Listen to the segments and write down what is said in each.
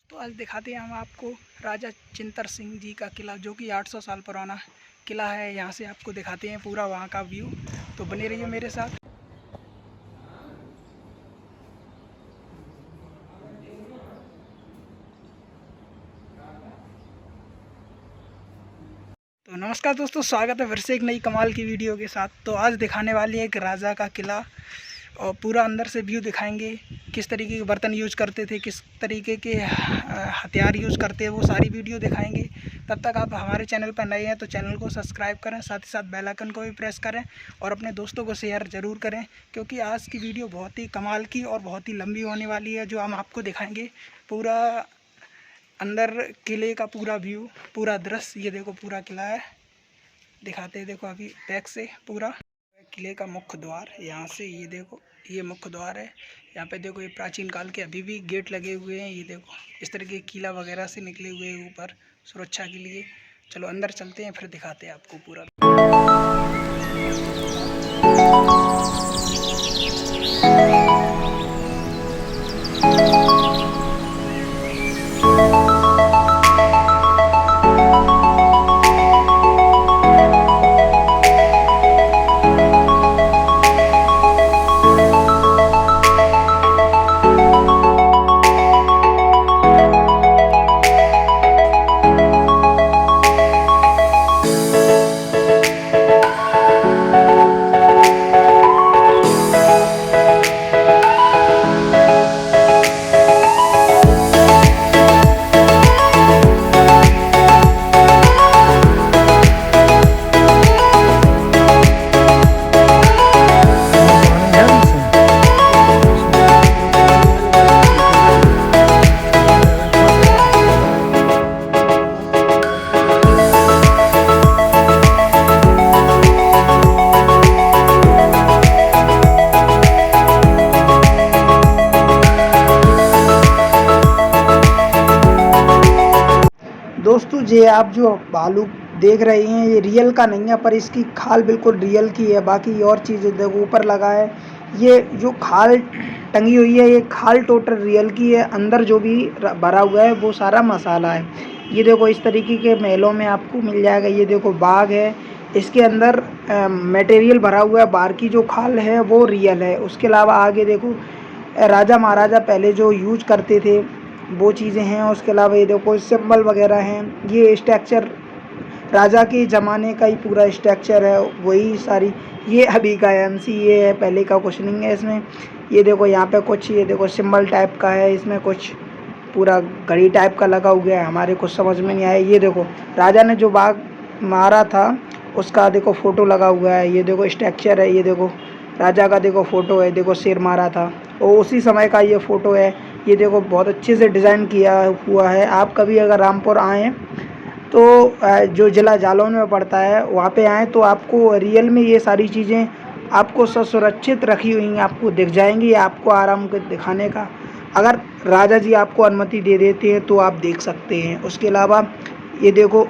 तो आज दिखाते हैं हम आपको राजा चिंतर सिंह जी का किला, जो कि 800 साल पुराना किला है। यहाँ से आपको दिखाते हैं पूरा वहाँ का व्यू, तो बने रहिए मेरे साथ। तो नमस्कार दोस्तों, स्वागत है फिर से एक नई कमाल की वीडियो के साथ। तो आज दिखाने वाली है एक राजा का किला और पूरा अंदर से व्यू दिखाएंगे। किस तरीके के बर्तन यूज़ करते थे, किस तरीके के हथियार यूज़ करते हैं, वो सारी वीडियो दिखाएंगे। तब तक आप हमारे चैनल पर नए हैं तो चैनल को सब्सक्राइब करें, साथ ही साथ बेल आइकन को भी प्रेस करें और अपने दोस्तों को शेयर ज़रूर करें, क्योंकि आज की वीडियो बहुत ही कमाल की और बहुत ही लंबी होने वाली है। जो हम आपको दिखाएँगे पूरा अंदर किले का पूरा व्यू, पूरा दृश्य। ये देखो पूरा किला है, दिखाते हैं। देखो अभी बैक से पूरा किले का मुख्य द्वार, यहाँ से ये देखो ये मुख्य द्वार है। यहाँ पे देखो ये प्राचीन काल के अभी भी गेट लगे हुए हैं। ये देखो इस तरह के किला वगैरह से निकले हुए हैं ऊपर सुरक्षा के लिए। चलो अंदर चलते हैं, फिर दिखाते हैं आपको पूरा। दोस्तों ये आप जो भालू देख रहे हैं ये रियल का नहीं है, पर इसकी खाल बिल्कुल रियल की है। बाकी और चीज़ें देखो ऊपर लगा है, ये जो खाल टंगी हुई है ये खाल टोटल रियल की है। अंदर जो भी भरा हुआ है वो सारा मसाला है। ये देखो इस तरीके के महलों में आपको मिल जाएगा। ये देखो बाग है, इसके अंदर मटेरियल भरा हुआ है, बाहर की जो खाल है वो रियल है। उसके अलावा आगे देखो राजा महाराजा पहले जो यूज करते थे वो चीज़ें हैं। उसके अलावा ये देखो सिंबल वगैरह हैं। ये स्ट्रक्चर राजा के ज़माने का ही पूरा स्ट्रक्चर है, वही सारी। ये अभी का MCA है, पहले का कुछ नहीं है इसमें। ये देखो यहाँ पे कुछ ये देखो सिंबल टाइप का है, इसमें कुछ पूरा घड़ी टाइप का लगा हुआ है, हमारे कुछ समझ में नहीं आया। ये देखो राजा ने जो बाघ मारा था उसका देखो फ़ोटो लगा हुआ है। ये देखो स्ट्रक्चर है, ये देखो राजा का देखो फ़ोटो है, देखो शेर मारा था और उसी समय का ये फ़ोटो है। ये देखो बहुत अच्छे से डिज़ाइन किया हुआ है। आप कभी अगर रामपुर आएँ तो जो ज़िला जालौन में पड़ता है वहाँ पे आएँ तो आपको रियल में ये सारी चीज़ें आपको सुरक्षित रखी हुई आपको दिख जाएंगी। आपको आराम कर दिखाने का अगर राजा जी आपको अनुमति दे देते हैं तो आप देख सकते हैं। उसके अलावा ये देखो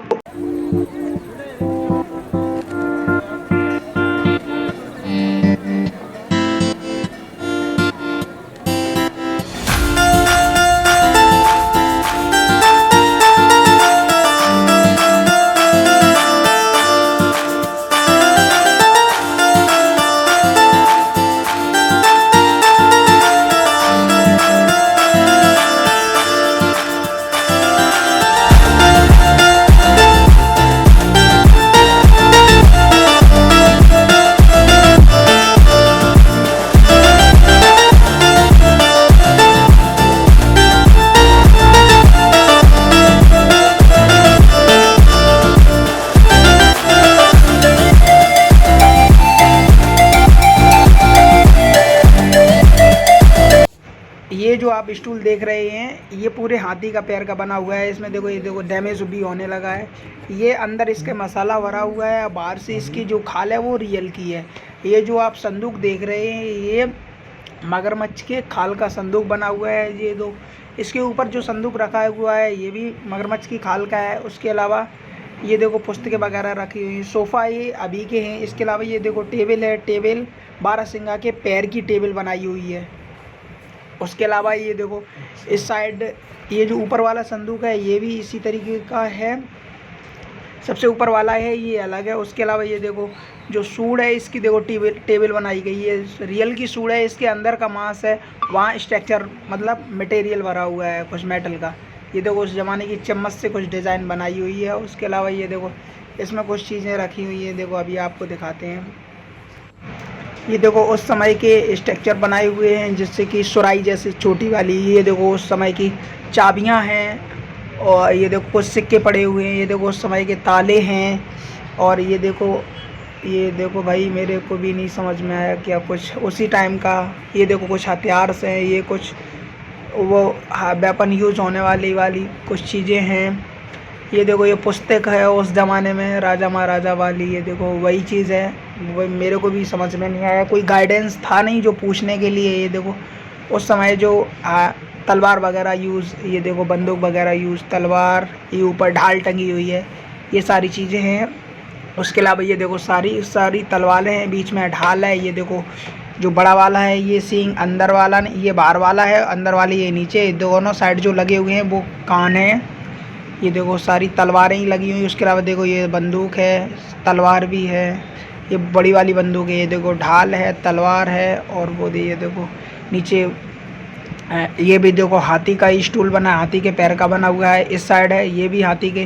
ये जो आप स्टूल देख रहे हैं ये पूरे हाथी का पैर का बना हुआ है। इसमें देखो ये देखो डैमेज भी होने लगा है। ये अंदर इसके मसाला भरा हुआ है, बाहर से इसकी जो खाल है वो रियल की है। ये जो आप संदूक देख रहे हैं ये मगरमच्छ के खाल का संदूक बना हुआ है। ये दो इसके ऊपर जो संदूक रखा हुआ है ये भी मगरमच्छ की खाल का है। उसके अलावा ये देखो पुस्तकें वगैरह रखी हुई हैं। सोफ़ा ये अभी के हैं। इसके अलावा ये देखो टेबल है, टेबल बारहसिंगा के पैर की टेबल बनाई हुई है। उसके अलावा ये देखो इस साइड ये जो ऊपर वाला संदूक है ये भी इसी तरीके का है, सबसे ऊपर वाला है ये अलग है। उसके अलावा ये देखो जो सूढ़ है इसकी देखो टेबल बनाई गई है, रियल की सूढ़ है, इसके अंदर का मांस है, वहाँ स्ट्रक्चर मतलब मटेरियल भरा हुआ है कुछ मेटल का। ये देखो उस ज़माने की चम्मच से कुछ डिज़ाइन बनाई हुई है। उसके अलावा ये देखो इसमें कुछ चीज़ें रखी हुई हैं, देखो अभी आपको दिखाते हैं। ये देखो उस समय के स्ट्रक्चर बनाए हुए हैं जिससे कि सुराही जैसे छोटी वाली, ये देखो उस समय की चाबियां हैं, और ये देखो कुछ सिक्के पड़े हुए हैं, ये देखो उस समय के ताले हैं, और ये देखो भाई मेरे को भी नहीं समझ में आया क्या कुछ उसी टाइम का। ये देखो कुछ हथियार से हैं, ये कुछ वो वेपन यूज होने वाली कुछ चीज़ें हैं। ये देखो ये पुस्तक है उस ज़माने में राजा महाराजा वाली, ये देखो वही चीज़ है, वही मेरे को भी समझ में नहीं आया, कोई गाइडेंस था नहीं जो पूछने के लिए। ये देखो उस समय जो तलवार वगैरह यूज़, ये देखो बंदूक वगैरह यूज़, तलवार, ये ऊपर ढाल टंगी हुई है, ये सारी चीज़ें हैं। उसके अलावा ये देखो सारी तलवारें हैं, बीच में ढाल है। ये देखो जो बड़ा वाला है ये सींग, अंदर वाला ये बाहर वाला है, अंदर वाली ये नीचे, दोनों साइड जो लगे हुए हैं वो कान है। ये देखो सारी तलवारें ही लगी हुई। उसके अलावा देखो ये बंदूक है, तलवार भी है, ये बड़ी वाली बंदूक है, ये देखो ढाल है, तलवार है, और वो ये देखो नीचे ये भी देखो हाथी का स्टूल बना, हाथी के पैर का बना हुआ है। इस साइड है ये भी हाथी के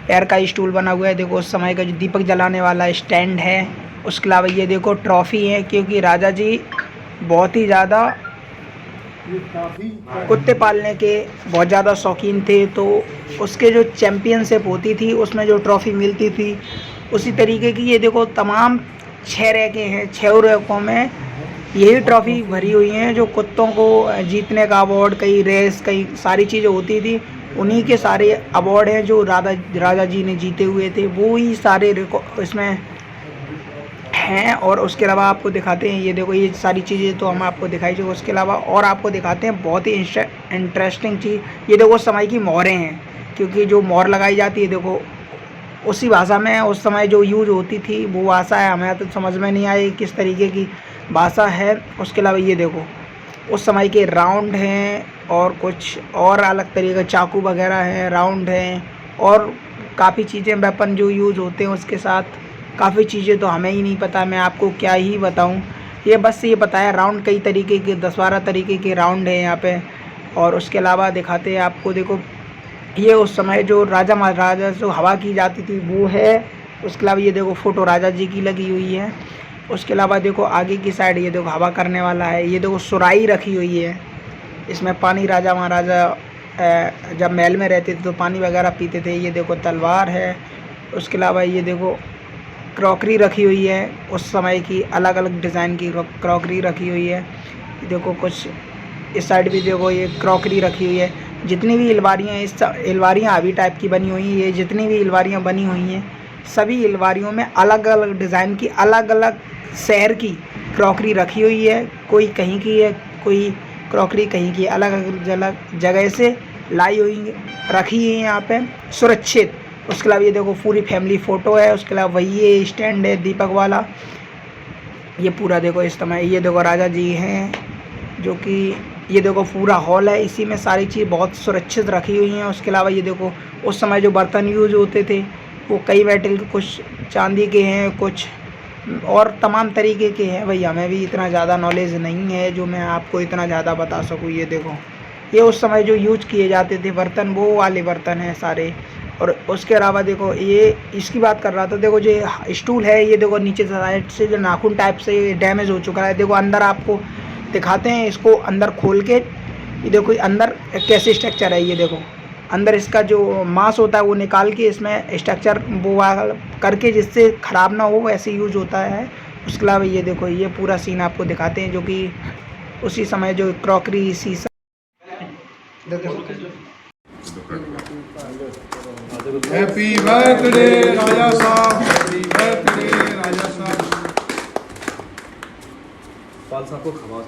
पैर का स्टूल बना हुआ है। देखो उस समय का जो दीपक जलाने वाला स्टैंड है। उसके अलावा ये देखो ट्रॉफ़ी है, क्योंकि राजा जी बहुत ही ज़्यादा कुत्ते पालने के बहुत ज़्यादा शौकीन थे, तो उसके जो चैम्पियनशिप होती थी उसमें जो ट्रॉफ़ी मिलती थी उसी तरीके की ये देखो तमाम 6 रैकें हैं, 6 रैकों में यही ट्रॉफ़ी भरी हुई हैं जो कुत्तों को जीतने का अवार्ड, कई रेस, कई सारी चीज़ें होती थी, उन्हीं के सारे अवार्ड हैं जो राजा जी ने जीते हुए थे, वो ही सारे इसमें हैं। और उसके अलावा आपको दिखाते हैं, ये देखो ये सारी चीज़ें तो हम आपको दिखाई जो, उसके अलावा और आपको दिखाते हैं बहुत ही इंटरेस्टिंग चीज़। ये देखो उस समय की मोहरें हैं, क्योंकि जो मोहर लगाई जाती है देखो उसी भाषा में उस समय जो यूज होती थी वो भाषा है, हमें तो समझ में नहीं आई किस तरीके की भाषा है। उसके अलावा ये देखो उस समय के राउंड हैं, और कुछ और अलग तरीके के चाकू वगैरह हैं, राउंड हैं, और काफ़ी चीज़ें वेपन जो यूज़ होते हैं उसके साथ, काफ़ी चीज़ें तो हमें ही नहीं पता, मैं आपको क्या ही बताऊं। ये बस ये पता है राउंड कई तरीके के 10-12 तरीके के राउंड हैं यहाँ पे। और उसके अलावा दिखाते हैं आपको, देखो ये उस समय जो राजा महाराजा जो हवा की जाती थी वो है। उसके अलावा ये देखो फ़ोटो राजा जी की लगी हुई है। उसके अलावा देखो आगे की साइड ये देखो हवा करने वाला है, ये देखो सुराही रखी हुई है, इसमें पानी राजा महाराजा जब महल में रहते थे तो पानी वगैरह पीते थे। ये देखो तलवार है। उसके अलावा ये देखो क्रॉकरी रखी हुई है, उस समय की अलग अलग डिज़ाइन की क्रॉकरी रखी हुई है। देखो कुछ इस साइड भी देखो ये क्रॉकरी रखी हुई है। जितनी भी अलमारियाँ इस अलमारियाँ अभी टाइप की बनी हुई हैं, ये जितनी भी अलमारियाँ बनी हुई हैं सभी अलमारियों में अलग अलग डिज़ाइन की, अलग अलग शहर की क्रॉकरी रखी हुई है। कोई कहीं की है, कोई क्रॉकरी कहीं की, अलग अलग जगह से लाई हुई रखी है यहाँ पे सुरक्षित। उसके अलावा ये देखो पूरी फैमिली फ़ोटो है। उसके अलावा वही ये स्टैंड है दीपक वाला, ये पूरा देखो इस समय ये देखो राजा जी हैं, जो कि ये देखो पूरा हॉल है, इसी में सारी चीज़ बहुत सुरक्षित रखी हुई हैं। उसके अलावा ये देखो उस समय जो बर्तन यूज होते थे वो कई मेटल के, कुछ चांदी के हैं, कुछ और तमाम तरीके के हैं। भाई हमें भी इतना ज़्यादा नॉलेज नहीं है जो मैं आपको इतना ज़्यादा बता सकूँ। ये देखो ये उस समय जो यूज किए जाते थे बर्तन, वो वाले बर्तन हैं सारे। और उसके अलावा देखो ये इसकी बात कर रहा था, देखो जो स्टूल है ये देखो नीचे साइड से जो नाखून टाइप से डैमेज हो चुका है। देखो अंदर आपको दिखाते हैं इसको अंदर खोल के, ये देखो अंदर कैसे स्ट्रक्चर है। ये देखो अंदर इसका जो मांस होता है वो निकाल के इसमें स्ट्रक्चर वो करके जिससे ख़राब ना हो वैसे यूज होता है। उसके अलावा ये देखो ये पूरा सीन आपको दिखाते हैं जो कि उसी समय जो क्रॉकरी शीशा। हैप्पी बर्थडे राजा साहब, हैप्पी बर्थडे राजा साहब। पाल साहब को खवा